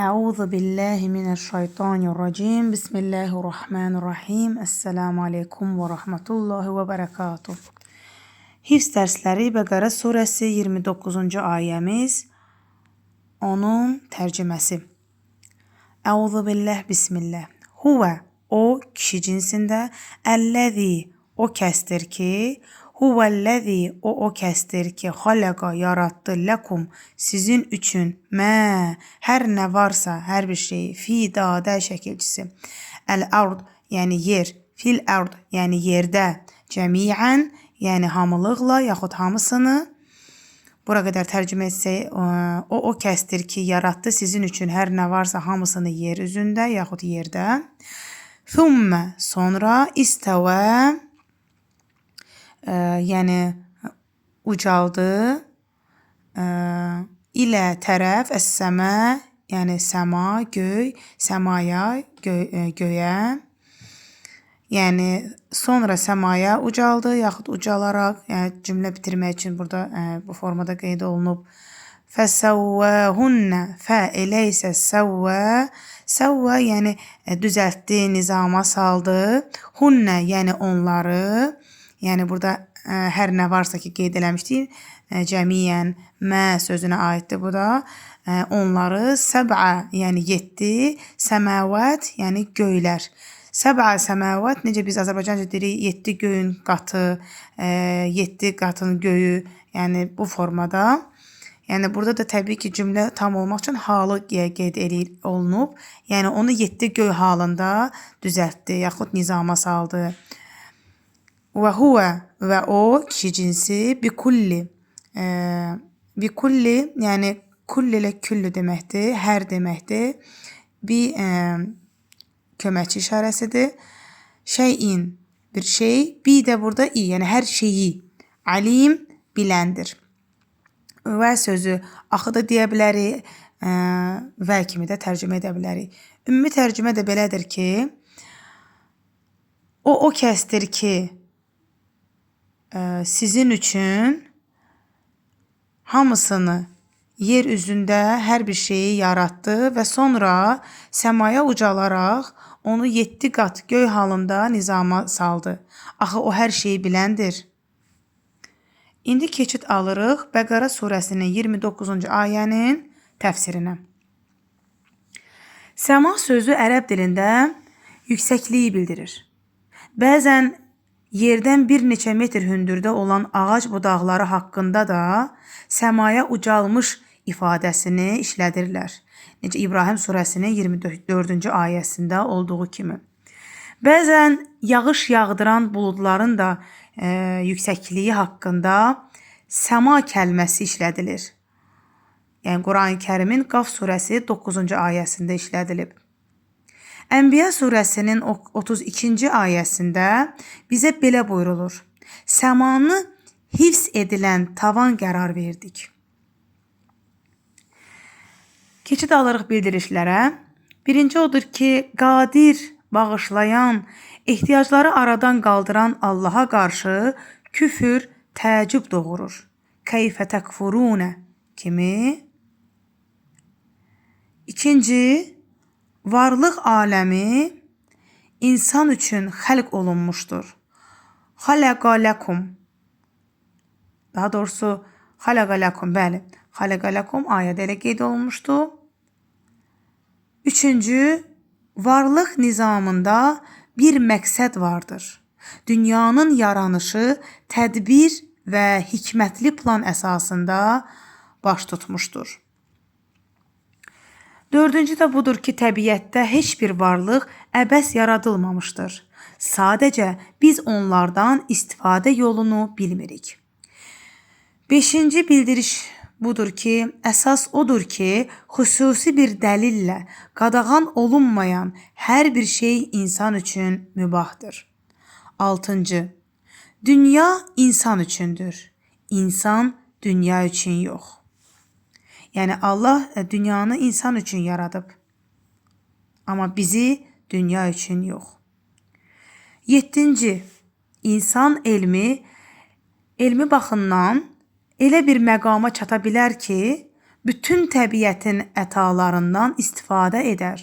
أعوذ بالله من الشيطان الرجيم بسم الله الرحمن الرحيم السلام عليكم ورحمة الله وبركاته. Hifz dərsləri Bəqərə surəsi 29-cu ayəmiz, onun tərcüməsi. Əuzu billah bismillah. Huvə, o kişi cinsində, əlləzi, o kəsdir ki, huvəlləzi, o kəsdir ki, xaləqa, yarattı, ləkum, sizin üçün, hər nə varsa, hər bir şey, fi dadə şəkilçisi, əl-ard, yəni yer, fil-ard, yəni yerdə, cəmiən, yəni hamılıqla, yaxud hamısını, bura qədər tərcümə etsək, o kəsdir ki, yarattı sizin üçün hər nə varsa hamısını yer üzündə, yaxud yerdə. Thümmə, sonra, istəvə, yəni ucaldı, ilə tərəf, əs-səmə, yəni səma, göy, səmaya, göyə, yəni sonra səmaya ucaldı, yaxud ucalaraq, yəni cümlə bitirmək üçün burada bu formada qeyd olunub. Fəsəvvəhunnə, fə elə isə səvvə, səvvə yəni düzəltdi, nizama saldı, hunnə yəni onları, yəni burada hər nə varsa ki qeyd eləmişdik, cəmiyyən, sözünə aiddir bu da, onları səbə yəni 7, səməvət yəni göylər. Səbə səməvət, necə biz Azərbaycanca deyirik, 7 göyün qatı, 7 qatın göyü, yəni bu formada. Yəni burada da təbii ki cümlə tam olmaq üçün halı qeyd olunub, yəni onu 7 göy halında düzəltdi, yaxud nizama saldı. Və huvə, və o kişi cinsi, bikulli, bikulli, yəni kulli ilə küllü deməkdir, hər deməkdir, bir köməkçi işarəsidir, şeyin, bir şey, bir də burada yəni hər şeyi, alim, biləndir. Və sözü axı da deyə bilərik, və kimi də tərcümə edə bilərik. Ümumi tərcümə də belədir ki, o kəsdir ki, sizin üçün hamısını yer üzündə hər bir şeyi yaratdı və sonra səmaya ucalaraq onu 7 qat göy halında nizama saldı. Axı o hər şeyi biləndir. İndi keçid alırıq Bəqərə surəsinin 29-cu ayənin təfsirinə. Səma sözü ərəb dilində yüksəkliyi bildirir. Bəzən yerdən bir neçə metr hündürdə olan ağac budaqları haqqında da səmaya ucalmış ifadəsini işlədirlər. Necə İbrahim surəsinin 24-cü ayəsində olduğu kimi. Bəzən yağış yağdıran buludların da yüksəkliyi haqqında səma kəlməsi işlədilir. Yəni Quran-ı Kərimin Qaf surəsi 9-cu ayəsində işlədilib. Ənbiya surəsinin 32-ci ayəsində bizə belə buyurulur. Səmanı hifz edilən tavan qərar verdik. Keçid alırıq bildirişlərə. Birinci odur ki, qadir, bağışlayan, ehtiyacları aradan qaldıran Allaha qarşı küfür, təəccüb doğurur. Keyfə təkfurunə kimi. İkinci, varlıq aləmi insan üçün xəlq olunmuşdur. Xaləqa ləkum. Daha doğrusu, xaləqa ləkum, bəli. Xaləqa ləkum ayədə elə qeyd olunmuşdu. Üçüncü, varlıq nizamında bir məqsəd vardır. Dünyanın yaranışı tədbir və hikmətli plan əsasında baş tutmuşdur. Dördüncü də budur ki, təbiətdə heç bir varlıq əbəs yaradılmamışdır. Sadəcə biz onlardan istifadə yolunu bilmirik. Beşinci bildiriş budur ki, əsas odur ki, xüsusi bir dəlillə qadağan olunmayan hər bir şey insan üçün mübahdır. Altıncı, dünya insan üçündür. İnsan dünya üçün yox. Yəni Allah dünyanı insan üçün yaradıb. Amma bizi dünya üçün yox. Yeddinci, insan elmi baxımdan elə bir məqama çata bilər ki, bütün təbiətin ətalarından istifadə edər.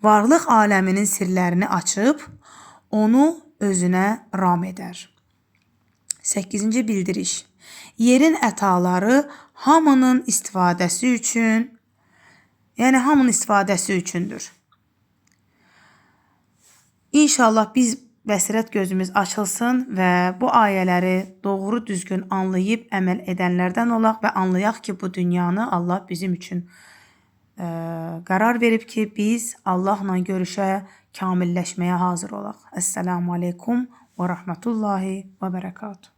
Varlıq aləminin sirlərini açıb, onu özünə ram edər. 8-ci bildiriş. Yerin ətaları hamının istifadəsi üçün, yəni hamının istifadəsi üçündür. İnşallah biz bəsirət gözümüz açılsın və bu ayələri doğru düzgün anlayıb əməl edənlərdən olaq və anlayaq ki, bu dünyanı Allah bizim üçün qərar verib ki, biz Allahla görüşə, kamilləşməyə hazır olaq. Əssəlamu aleykum və rəhmətullahi və bərəkatuhu.